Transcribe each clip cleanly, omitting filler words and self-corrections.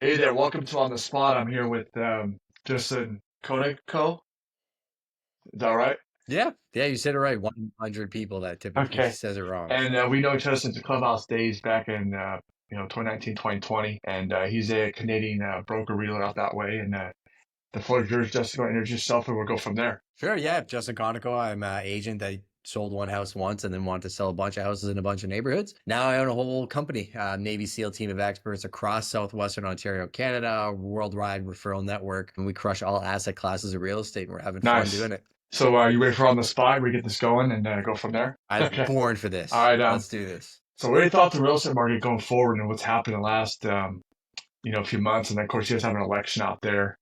Hey there, welcome to On the Spot. I'm here with Justin Konikow. Is that right? Yeah, yeah, you said it right. 100 people that typically Okay. says it wrong. And we know each other since the clubhouse days back in 2019, 2020. And he's a Canadian broker realtor out that way. And the floor is yours, Justin. Go introduce yourself, and we'll go from there. Sure, yeah, Justin Konikow. I'm an agent that sold one house once and then wanted to sell a bunch of houses in a bunch of neighborhoods. Now I own a whole company, Navy SEAL team of experts across Southwestern Ontario, Canada, a worldwide referral network, and we crush all asset classes of real estate, and we're having fun Nice. doing it. So you ready for On the Spot? We get this going and go from there. I was Okay. born for All this. right. Let's do this. So what do you thought the real estate market going forward and what's happened in the last few months? And of course, you guys have an election out there.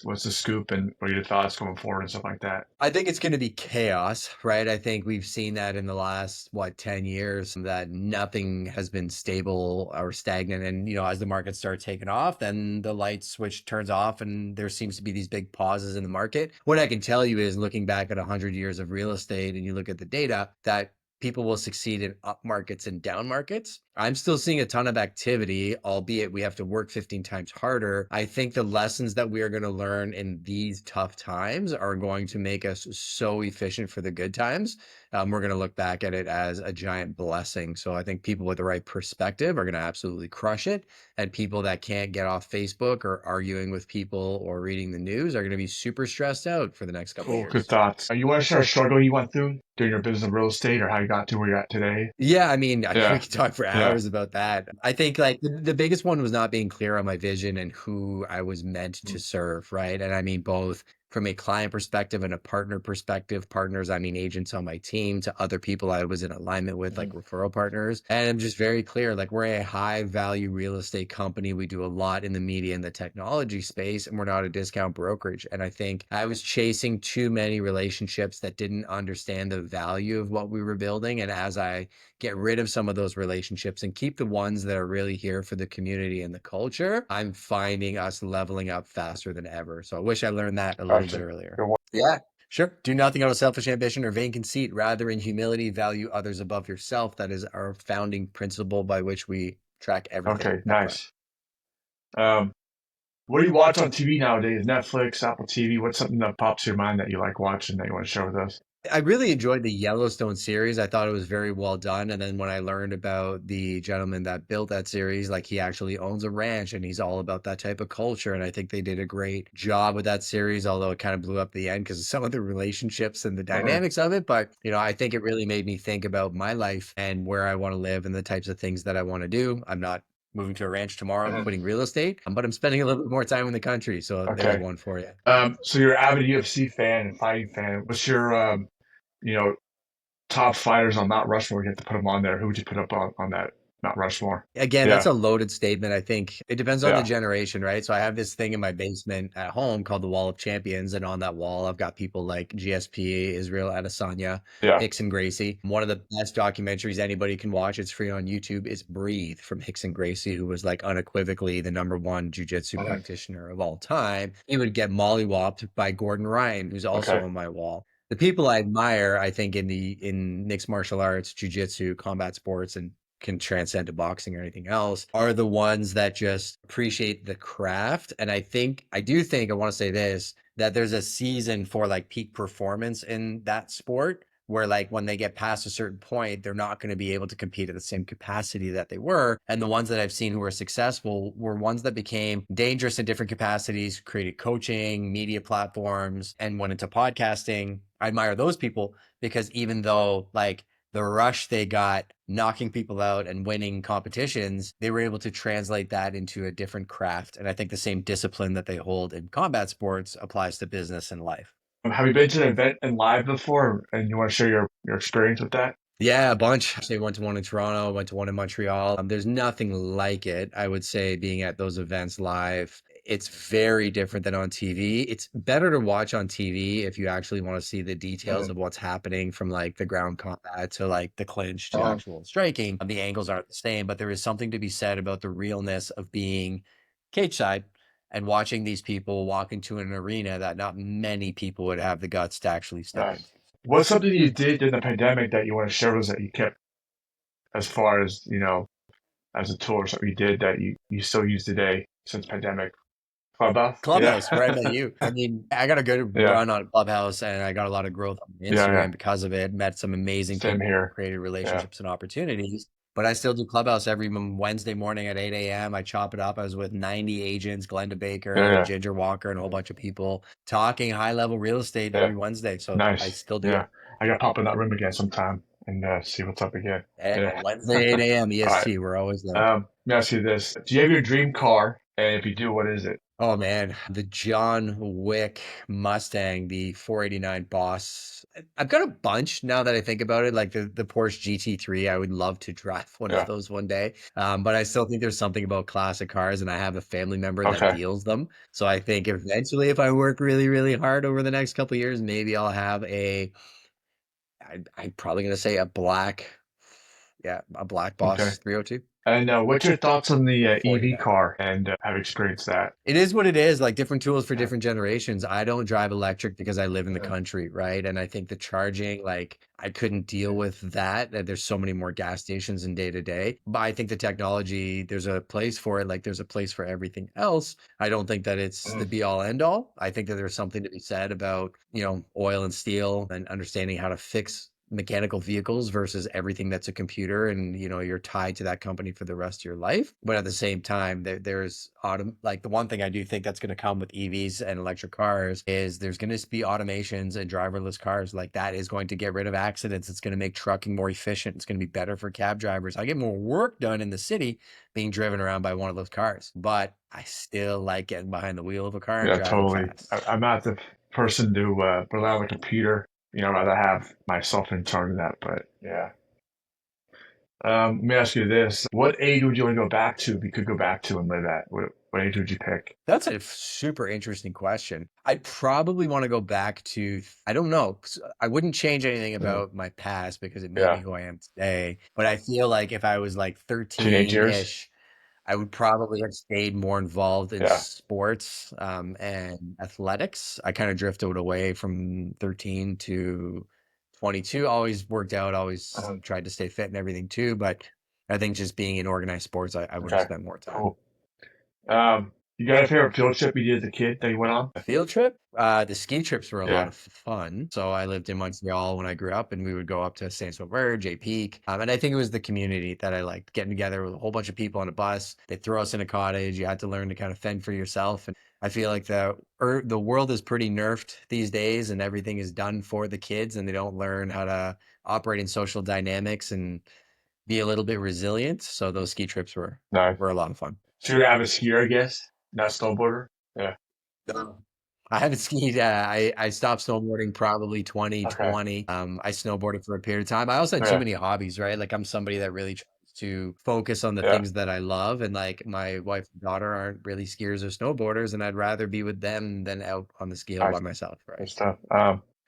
What's the scoop and what are your thoughts going forward and stuff like that? I think it's going to be chaos, right? I think we've seen that in the last, 10 years, that nothing has been stable or stagnant. And, as the market starts taking off, then the light switch turns off and there seems to be these big pauses in the market. What I can tell you is looking back at 100 years of real estate and you look at the data, that people will succeed in up markets and down markets. I'm still seeing a ton of activity, albeit we have to work 15 times harder. I think the lessons that we are going to learn in these tough times are going to make us so efficient for the good times. We're going to look back at it as a giant blessing. So I think people with the right perspective are going to absolutely crush it. And people that can't get off Facebook or arguing with people or reading the news are going to be super stressed out for the next couple of Cool, good years. thoughts. You want to share a struggle you went through during your business of real estate or how you got to where you're at today? Yeah, I mean, we Yeah, could talk for yeah. hours about that. I think like the biggest one was not being clear on my vision and who I was meant to serve, right? And I mean both from a client perspective and a partner perspective. Partners, I mean agents on my team, to other people I was in alignment with, like Mhm. referral partners. And I'm just very clear, like we're a high value real estate company. We do a lot in the media and the technology space, and we're not a discount brokerage. And I think I was chasing too many relationships that didn't understand the value of what we were building. And as I get rid of some of those relationships and keep the ones that are really here for the community and the culture, I'm finding us leveling up faster than ever. So I wish I learned that a little bit Gotcha. earlier. Good one. Yeah, sure. Do nothing out of selfish ambition or vain conceit, rather in humility, value others above yourself. That is our founding principle by which we track everything Okay, at Prep. nice. Um, what do you watch on TV nowadays? Netflix, Apple TV? What's something that pops to your mind that you like watching that you want to share with us? I really enjoyed the Yellowstone series. I thought it was very well done. And then when I learned about the gentleman that built that series, like he actually owns a ranch and he's all about that type of culture. And I think they did a great job with that series, although it kind of blew up the end because of some of the relationships and the Uh-huh. dynamics of it. But, I think it really made me think about my life and where I want to live and the types of things that I want to do. I'm not moving to a ranch tomorrow, Mhm. quitting real estate, but I'm spending a little bit more time in the country. So there's Okay. one for you. So you're an avid UFC fan and fighting fan. What's your you know, top fighters on Mount Rushmore? You have to put them on there. Who would you put up on that Mount Rushmore? Again, that's Yeah, a loaded statement. I think it depends on the yeah. generation, right? So I have this thing in my basement at home called the Wall of Champions, and on that wall, I've got people like GSP, Israel Adesanya, Yeah. Hickson Gracie. One of the best documentaries anybody can watch, it's free on YouTube, is Breathe from Hickson Gracie, who was like unequivocally the #1 jujitsu Mhm. practitioner of all time. He would get mollywopped by Gordon Ryan, who's also Okay. on my wall. The people I admire, I think, in mixed martial arts, jujitsu, combat sports, and can transcend to boxing or anything else, are the ones that just appreciate the craft. And I want to say this, that there's a season for like peak performance in that sport where like when they get past a certain point, they're not going to be able to compete at the same capacity that they were. And the ones that I've seen who were successful were ones that became dangerous in different capacities, created coaching, media platforms, and went into podcasting. I admire those people because even though like the rush they got knocking people out and winning competitions, they were able to translate that into a different craft. And I think the same discipline that they hold in combat sports applies to business and life. Have you been to an event in live before and you want to share your experience with that? Yeah, a bunch. Actually, went to one in Toronto, went to one in Montreal. There's nothing like it, I would say, being at those events live. It's very different than on TV. It's better to watch on TV if you actually want to see the details Mhm. of what's happening from like the ground combat to like the clinch to Uh-huh. actual striking. The angles aren't the same, but there is something to be said about the realness of being cage side and watching these people walk into an arena that not many people would have the guts to actually step Nice. into. What's something you did in the pandemic that you want to share with us that you kept as far as, as a tool or something you did that you still use today? since pandemic? Clubhouse? Yeah. Clubhouse, where I met you. I mean, I got a good Yeah. run on Clubhouse and I got a lot of growth on Yeah. Yeah. Instagram because of it. Met some amazing Same people, here. created Yeah. relationships and opportunities. But I still do Clubhouse every Wednesday morning at 8 a.m. I chop it up. I was with 90 agents, Glenda Yeah. Baker, Yeah. Ginger Walker, and a whole bunch of people talking high level real estate Yeah. every Wednesday. So I Nice. still do Yeah. it. I got to pop in that room again sometime and see what's up again. Yeah. Wednesday, 8 a.m. All right. EST. We're always there. Let me ask you this. Do you have your dream car? And if you do, what is it? Oh man, the John Wick Mustang, the 489 Boss. I've got a bunch now that I think about it, like the Porsche GT3. I would love to drive one of Yeah. those one day. But I still think there's something about classic cars, and I have a family member that Okay. deals them. So I think eventually, if I work really, really hard over the next couple of years, maybe I'll have I'm probably gonna say a black Okay. Boss 302. And what's your thoughts on the EV 49. car and have experienced that? It is what it is, like different tools for Yeah. different generations. I don't drive electric because I live in the Yeah. country, right? And I think the charging, like I couldn't deal with that. There's so many more gas stations in day to day. But I think the technology, there's a place for it, like there's a place for everything else. I don't think that it's the Mm. be all end all. I think that there's something to be said about, oil and steel and understanding how to fix mechanical vehicles versus everything that's a computer and you're tied to that company for the rest of your life. But at the same time, there's like the one thing I do think that's going to come with EVs and electric cars is there's going to be automations and driverless cars. Like that is going to get rid of accidents. It's going to make trucking more efficient. It's going to be better for cab drivers. I get more work done in the city being driven around by one of those cars, but I still like getting behind the wheel of a car and Yeah, driving totally. fast. I'm not the person to rely on the computer. I'd rather have myself in charge of that. But yeah. Let me ask you this. What age would you want to go back to if you could go back to and live at? What age would you pick? That's a super interesting question. I'd probably want to go back to, I don't know, 'cause I wouldn't change anything Yeah. about my past because it made me Yeah. who I am today. But I feel like if I was like Teenage years? 13-ish, I would probably have stayed more involved in Yeah. sports and athletics. I kind of drifted away from 13 to 22. Always worked out, always Um, tried to stay fit and everything too. But I think just being in organized sports, I would have okay. spent more time. Cool. You got a favorite field trip you did as a kid that you went on? A field trip? The ski trips were a lot Yeah. of fun. So I lived in Montreal when I grew up, and we would go up to Saint Sauveur, Jay Peak. And I think it was the community that I liked, getting together with a whole bunch of people on a bus. They throw us in a cottage. You had to learn to kind of fend for yourself. And I feel like the world is pretty nerfed these days, and everything is done for the kids, and they don't learn how to operate in social dynamics and be a little bit resilient. So those ski trips Nice. were a lot of fun. So you're an avid skier, I guess? Not snowboarder? Yeah. No. I haven't skied. I stopped snowboarding probably Okay. 2020. I snowboarded for a period of time. I also had too Yeah. many hobbies, right? Like I'm somebody that really tries to focus on the Yeah. things that I love. And like my wife and daughter aren't really skiers or snowboarders, and I'd rather be with them than out on the ski hill by Nice. myself, Good right? stuff.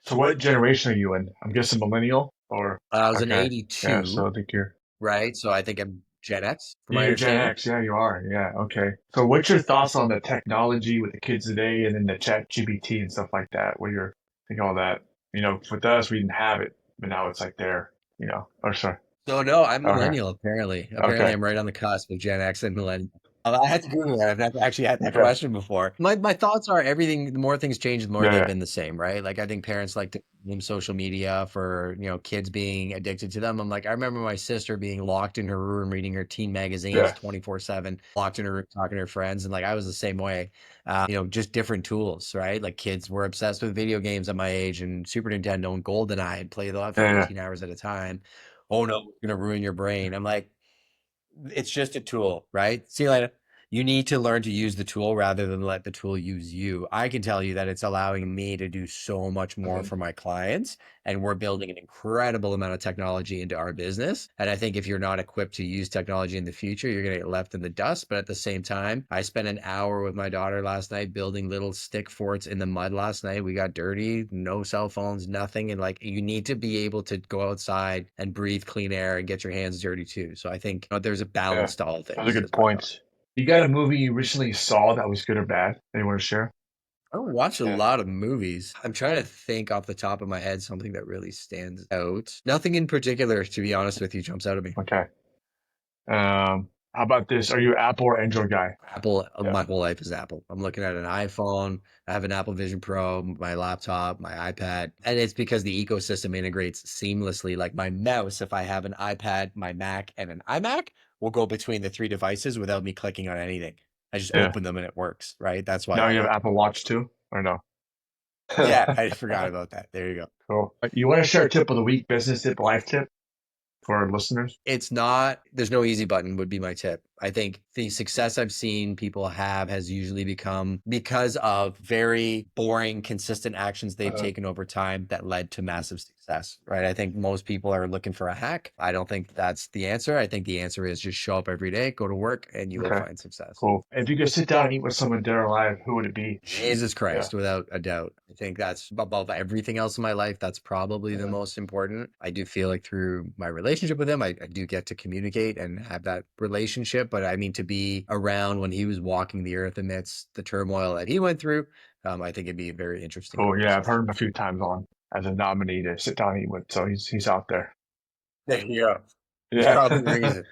So what generation are you in? I'm guessing millennial or I was an okay. Yeah, so 82, I think you're right? So I think I'm Gen X, from my you're Gen understanding. X. Yeah, you are. Yeah, okay. So what's your thoughts on the technology with the kids today and then the chat GBT and stuff like that? What you're think all that? With us we didn't have it, but now it's like there, Or sorry. So no, I'm Okay. millennial. Apparently, Okay. I'm right on the cusp of Gen X and millennial. I had to Google that. I've never actually had that Okay. question before. My thoughts are everything. The more things change, the more Yeah, they've yeah. been the same, right? Like I think parents like to blame social media for kids being addicted to them. I'm like, I remember my sister being locked in her room reading her teen magazines Yeah. 24/7, locked in her room talking to her friends, and like I was the same way. Just different tools, right? Like kids were obsessed with video games at my age and Super Nintendo and GoldenEye and play that for Yeah, yeah. 18 hours at a time. Oh no, it's gonna ruin your brain. I'm like, it's just a tool, right? See you later. You need to learn to use the tool rather than let the tool use you. I can tell you that it's allowing me to do so much more Mhm. for my clients, and we're building an incredible amount of technology into our business. And I think if you're not equipped to use technology in the future, you're going to get left in the dust. But at the same time, I spent an hour with my daughter last night building little stick forts in the mud last night. We got dirty, no cell phones, nothing. And like, you need to be able to go outside and breathe clean air and get your hands dirty too. So I think there's a Yeah. balance to all Those are things, good is my thought. points. You got a movie you recently saw that was good or bad that you want to share? I don't watch a Yeah. lot of movies. I'm trying to think off the top of my head something that really stands out. Nothing in particular, to be honest with you, jumps out at me. Okay. How about this? Are you an Apple or Android guy? Apple, Yeah. my whole life is Apple. I'm looking at an iPhone. I have an Apple Vision Pro, my laptop, my iPad, and it's because the ecosystem integrates seamlessly. Like my mouse, if I have an iPad, my Mac, and an iMac, will go between the three devices without me clicking on anything. I just Yeah. open them and it works, right? That's why Now I you have like it. Apple Watch too, or no? Yeah, I forgot about that. There you go. Cool. You want to share a tip of the week, business tip, life tip for our listeners? It's not, there's no easy button would be my tip. I think the success I've seen people have has usually become because of very boring, consistent actions they've Uh, taken over time that led to massive success, right? I think most people are looking for a hack. I don't think that's the answer. I think the answer is just show up every day, go to work, and you will okay. find success. Cool. If you could sit down and eat with someone dead or alive, who would it be? Jesus Yeah. Christ, without a doubt. I think that's above everything else in my life. That's probably the most important. I do feel like through my relationship with him, I do get to communicate and have that relationship. But I mean, to be around when he was walking the earth amidst the turmoil that he went through, I think it'd be a very interesting Cool. Yeah, I've heard conversation. him a few times on as a nominee to sit down and eat with. So he's out there. There you go. There's Yeah. probably a reason.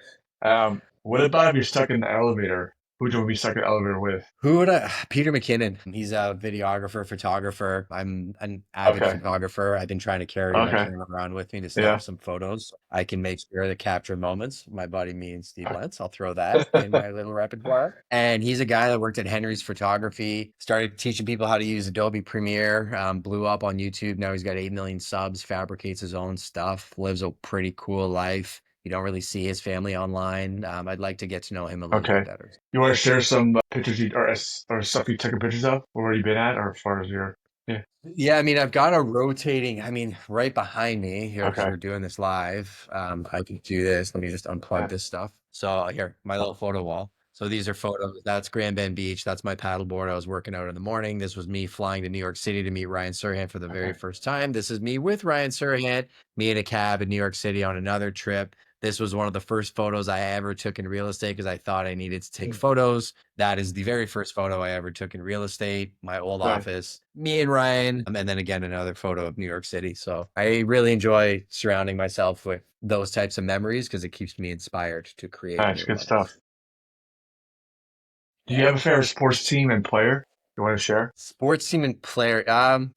What about if you're stuck in the elevator? Who would you want to be stuck in the elevator with? Who would I? Peter McKinnon. He's a videographer, photographer. I'm an avid Okay. photographer. I've been trying to carry my Okay. camera around with me to Yeah. snap some photos. I can make sure to capture moments. My buddy, me and Steve Lentz. I'll throw that in my little repertoire. And he's a guy that worked at Henry's Photography, started teaching people how to use Adobe Premiere, blew up on YouTube. Now he's got 8 million subs, fabricates his own stuff, lives a pretty cool life. You don't really see his family online. I'd like to get to know him a little Okay. bit better. You want to share some pictures or stuff you took pictures of, or where you been at, or as far as your yeah. Yeah, I mean, I've got a rotating, I mean, right behind me here because Okay. we're doing this live. I can do this. Let me just unplug Yeah. this stuff. So here, my little photo wall. So these are photos. That's Grand Bend Beach. That's my paddleboard. I was working out in the morning. This was me flying to New York City to meet Ryan Serhant for the very Okay. first time. This is me with Ryan Serhant, me in a cab in New York City on another trip. This was one of the first photos I ever took in real estate because I thought I needed to take photos. That is the very first photo I ever took in real estate, my old Nice. office, me and Ryan, and then again, another photo of New York City. So I really enjoy surrounding myself with those types of memories because it keeps me inspired to create Nice. new Good stuff. ones. Do you have a favorite sports team and player you want to share? Sports team and player.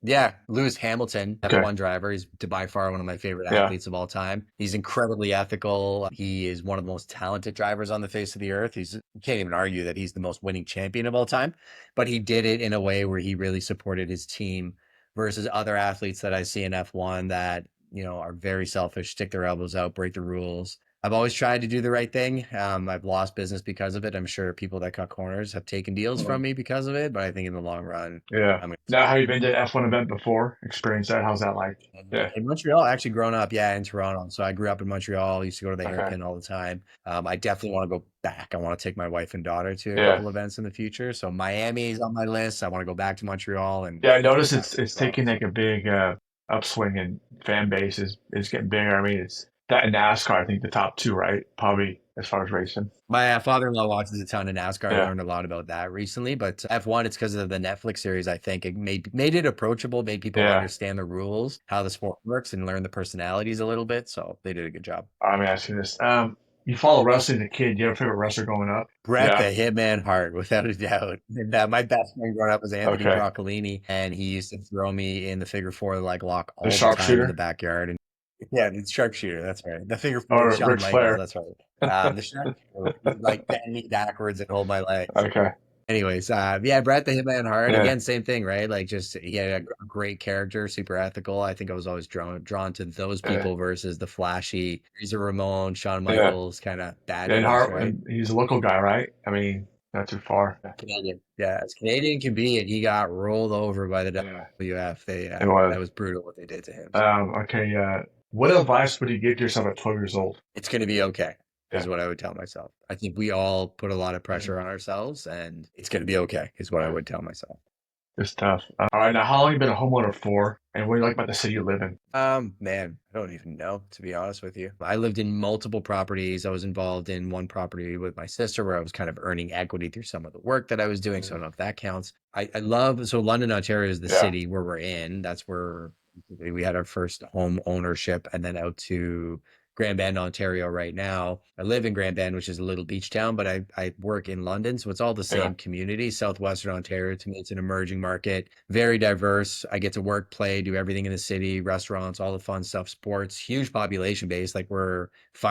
Yeah, Lewis Hamilton, Okay. F1 driver. He's by far one of my favorite Yeah. athletes of all time. He's incredibly ethical. He is one of the most talented drivers on the face of the earth. You can't even argue that he's the most winning champion of all time, but he did it in a way where he really supported his team versus other athletes that I see in F1 that, are very selfish, stick their elbows out, break the rules. I've always tried to do the right thing. I've lost business because of it. I'm sure people that cut corners have taken deals from me because of it, but I think in the long run, Yeah. I'm Now, have you been to an F1 event before? Experienced that? How's that like? Yeah. in Montreal, actually grown up, yeah, in Toronto. So I grew up in Montreal, used to go to the Okay. hairpin all the time. I definitely want to go back. I want to take my wife and daughter to a Yeah. couple events in the future. So Miami is on my list. I want to go back to Montreal and Yeah, I noticed back it's to Toronto. taking like a big upswing in fan base is getting bigger. I mean, it's that and NASCAR. I think the top two, right? Probably as far as racing. My father-in-law watches a ton of NASCAR. I Yeah. learned a lot about that recently, but F1, it's because of the Netflix series. I think it made it approachable, made people Yeah. understand the rules, how the sport works, and learn the personalities a little bit. So they did a good job. Let me ask you this. You follow wrestling as a kid. You have a favorite wrestler growing up? Bret the Yeah. Hitman Hart, without a doubt. And, my best friend growing up was Anthony Okay. Broccolini, and he used to throw me in the figure four like lock The all the time in the sharpshooter backyard. And yeah, the sharpshooter, that's right. The figure four with or Shawn Ric Michaels, Flair? that's right. The sharpshooter, he'd, like bend me backwards and hold my legs. Okay. Anyways, yeah, Bret the Hitman Hart, Yeah. again, same thing, right? Like just he had a great character, super ethical. I think I was always drawn to those Yeah. people versus the flashy Razor Ramon, Shawn Yeah. Michaels kind of bad And boys, Hart, right? and he's a local guy, right? I mean, not too far. Yeah. Canadian. Yeah, as Canadian can be, and he got rolled over by the Yeah. WF. It was. That was brutal what they did to him. Okay. What advice would you give to yourself at 12 years old? It's going to be okay, is Yeah. what I would tell myself. I think we all put a lot of pressure on ourselves, and it's going to be okay, is what I would tell myself. Good stuff. All right. Now, how long have you been a homeowner for? And what do you like about the city you live in? Man, I don't even know, to be honest with you. I lived in multiple properties. I was involved in one property with my sister where I was kind of earning equity through some of the work that I was doing. So I don't know if that counts. I love, so London, Ontario is the Yeah. city where we're in. That's where we had our first home ownership, and then out to Grand Bend, Ontario right now. I live in Grand Bend, which is a little beach town, but I work in London. So it's all the Yeah. same community. Southwestern Ontario, to me, it's an emerging market, very diverse. I get to work, play, do everything in the city, restaurants, all the fun stuff, sports, huge population base. Like we're Oh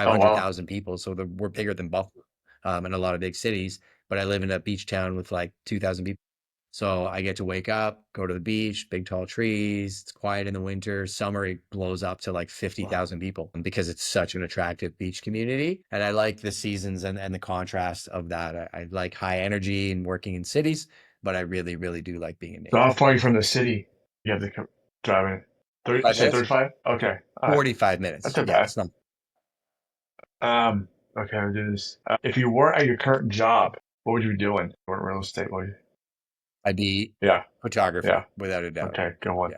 wow. 500,000 people. So we're bigger than Buffalo and a lot of big cities. But I live in a beach town with like 2,000 people. So I get to wake up, go to the beach, big tall trees. It's quiet in the winter. Summer, it blows up to like Wow. 50,000 people because it's such an attractive beach community. And I like the seasons and the contrast of that. I like high energy and working in cities, but I really, really do like being in So how nature. far are you from the city? You have to drive in. 30, you 5 say minutes? 35? Okay. All right. 45 Not minutes. too Yeah, bad. it's not. Okay, I'll do this. If you weren't at your current job, what would you be doing? Or real estate? What would you, I'd be yeah. photographer Yeah. without a doubt. Okay, good one. Yeah.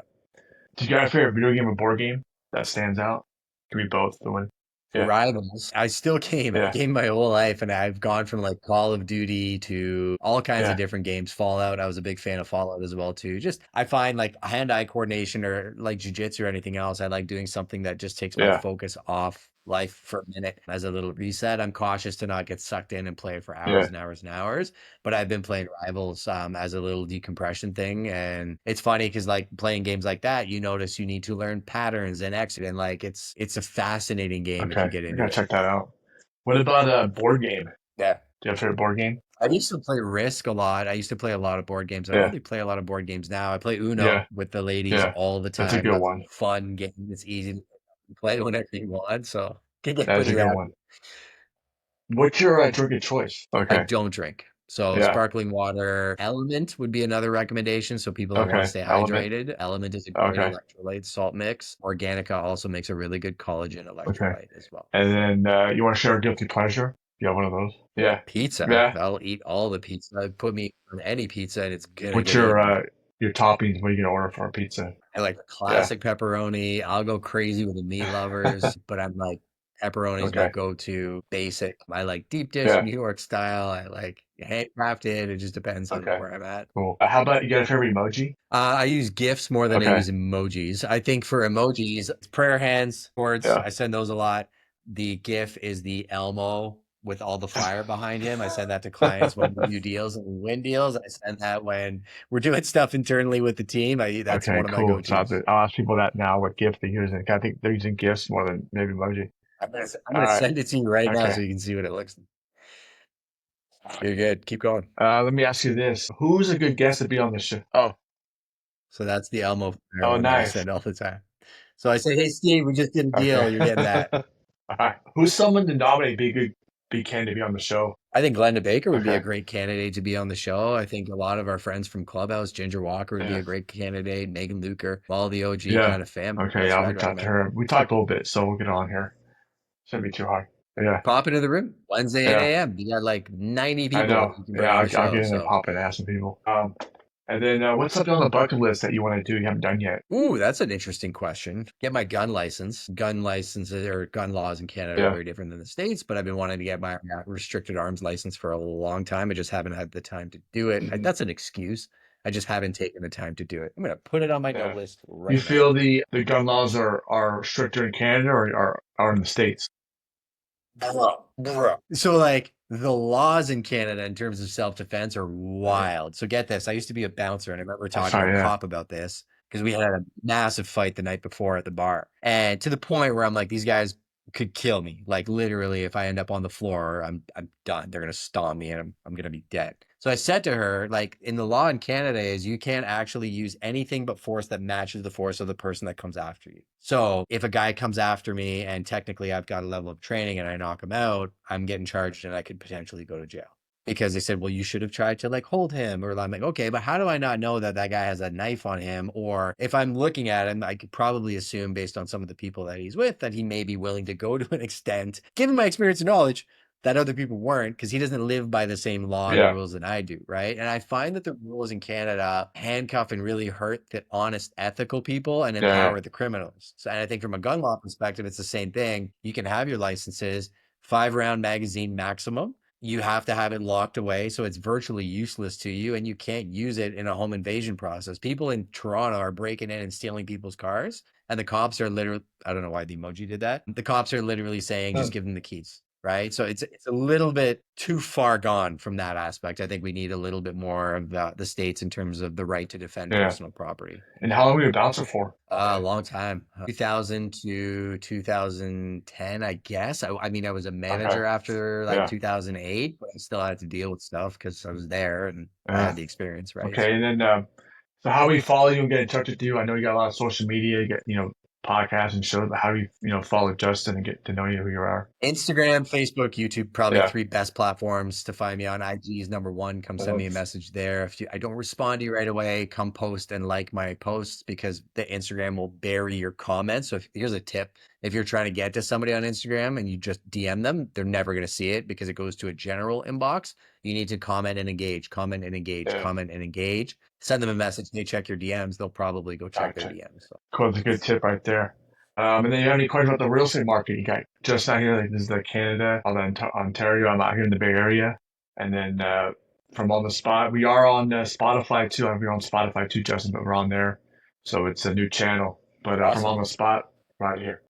Do you got a favorite video game or board game that stands out? Can be both the one. Yeah. Rivals. I still game. I Yeah. game my whole life, and I've gone from like Call of Duty to all kinds of Yeah. different games. Fallout. I was a big fan of Fallout as well too. Just I find like hand-eye coordination or like jujitsu or anything else. I like doing something that just takes my Yeah. focus off life for a minute as a little reset. I'm cautious to not get sucked in and play for hours Yeah. and hours and hours. But I've been playing Rivals as a little decompression thing, and it's funny because like playing games like that, you notice you need to learn patterns and exit, and like it's a fascinating game if Okay. you get I into gotta it. check that out. What about a board game? Do Yeah. you have a favorite board game? I used to play Risk a lot. I used to play a lot of board games. I don't Yeah. really play a lot of board games now. I play Uno Yeah. with the ladies Yeah. all the That's a time. good That's a one. fun game. It's easy to play whenever you want. So can get That is pretty a good rowdy. one. What's your drink of choice? I Okay. don't drink. So Yeah. sparkling water, Element would be another recommendation. So people that want to Okay. stay Element. hydrated, Element is a great Okay. electrolyte salt mix. Organica also makes a really good collagen Okay. electrolyte as well. And then you want to share a guilty pleasure? You have one of those? Yeah. Pizza. Yeah. I'll eat all the pizza. Put me on any pizza and it's gonna What's get eaten. your toppings? What are you gonna order for a pizza? I like the Yeah. classic pepperoni. I'll go crazy with the meat lovers, but I'm like pepperoni is my Okay. go-to basic. I like deep dish, Yeah. New York style. I like handcrafted. It just depends on Okay. where I'm at. Cool. How about you got a favorite emoji? I use GIFs more than I Okay. use emojis. I think for emojis, it's prayer hands, words. Yeah. I send those a lot. The GIF is the Elmo with all the fire behind him. I send that to clients when we do deals and we win deals. I send that when we're doing stuff internally with the team. That's Okay, one of my cool. So go-tos. I'll ask people that now what gift they're using. I think they're using gifts more than maybe emoji. I'm All gonna right. send it to you right now Okay. so you can see what it looks like. You're good. Keep going. Let me ask you this. Who's a good guest to be on the show? Oh, So that's the Elmo fire oh, one that I nice. send all the time. So I say, hey Steve, we just did a Okay. deal. You're getting that. All right. Who's someone to nominate be a good be candidate to be on the show? I think Glenda Baker would be a Okay. great candidate to be on the show. I think a lot of our friends from Clubhouse, Ginger Walker would be Yeah. a great candidate. Megan Luker, all the OG Yeah. kind of fam Okay. members. So I'll I'd reach out to recommend her. We talked a little bit, so we'll get on here. Shouldn't be too hard. Yeah. pop into the room Wednesday 8 Yeah. a.m. You got like 90 I people that know. you can Yeah. bring on the I'll show. get in and So, pop and ask some people. And then what's something on the bucket list that you want to do you haven't done yet? ooh, that's an interesting question. Get my gun license. Gun licenses or gun laws in Canada are Yeah. very different than the States, but I've been wanting to get my restricted arms license for a long time. I just haven't had the time to do it. Mhm. That's an excuse. I just haven't taken the time to do it. I'm going to put it on my no Yeah. list You right now. feel the gun laws are stricter in Canada or are in the States? Bro. So like the laws in Canada in terms of self-defense are Yeah. wild. So get this. I used to be a bouncer and I remember Oh, talking to a sorry. Yeah. cop about this because we had a massive fight the night before at the bar. And to the point where I'm like, these guys could kill me. Like literally, if I end up on the floor, I'm done. They're gonna stomp me and I'm gonna be dead. So I said to her, like in the law in Canada is you can't actually use anything but force that matches the force of the person that comes after you. So if a guy comes after me and technically I've got a level of training and I knock him out, I'm getting charged and I could potentially go to jail. Because they said, well, you should have tried to like hold him. Or I'm like, okay, but how do I not know that that guy has a knife on him? Or if I'm looking at him, I could probably assume based on some of the people that he's with that he may be willing to go to an extent, given my experience and knowledge, that other people weren't because he doesn't live by the same law and Yeah. rules that I do, right? And I find that the rules in Canada handcuff and really hurt the honest, ethical people and Yeah. empower the criminals. So, and I think from a gun law perspective, it's the same thing. You can have your licenses, 5-round magazine maximum. You have to have it locked away, so it's virtually useless to you, and you can't use it in a home invasion process. People in Toronto are breaking in and stealing people's cars, And the cops are literally, I don't know why the emoji did that. The cops are literally saying, just Huh. give them the keys. Right. So it's a little bit too far gone from that aspect. I think we need a little bit more of the states in terms of the right to defend Yeah. personal property. And how long were you a bouncer for? A long time, 2000 to 2010, I guess. I mean, I was a Okay. manager after like Yeah. 2008, but I still had to deal with stuff because I was there and I Yeah. had the experience, right? Okay. So And then, so how we follow you and get in touch with you? I know you got a lot of social media, you get, podcasts and shows, but how do you, follow Justin and get to know you who you are? Instagram, Facebook, YouTube, probably Yeah. three best platforms to find me on. IG is number one. Come send me a message there. If I don't respond to you right away, come post and like my posts because the Instagram will bury your comments. So here's a tip. If you're trying to get to somebody on Instagram and you just DM them, they're never going to see it because it goes to a general inbox. You need to comment and engage, comment and engage, Yeah. comment and engage. Send them a message. They check your DMs. They'll probably go check their Gotcha. DMs. So Cool. That's a good tip right there. And then you have any questions about the real estate market? You got just out here, like this is like Canada, all the Ontario. I'm out here in the Bay Area, and then from on the spot, we are on Spotify too. We're on Spotify too, Justin, but we're on there, so it's a new channel. But from on awesome. the spot, right here.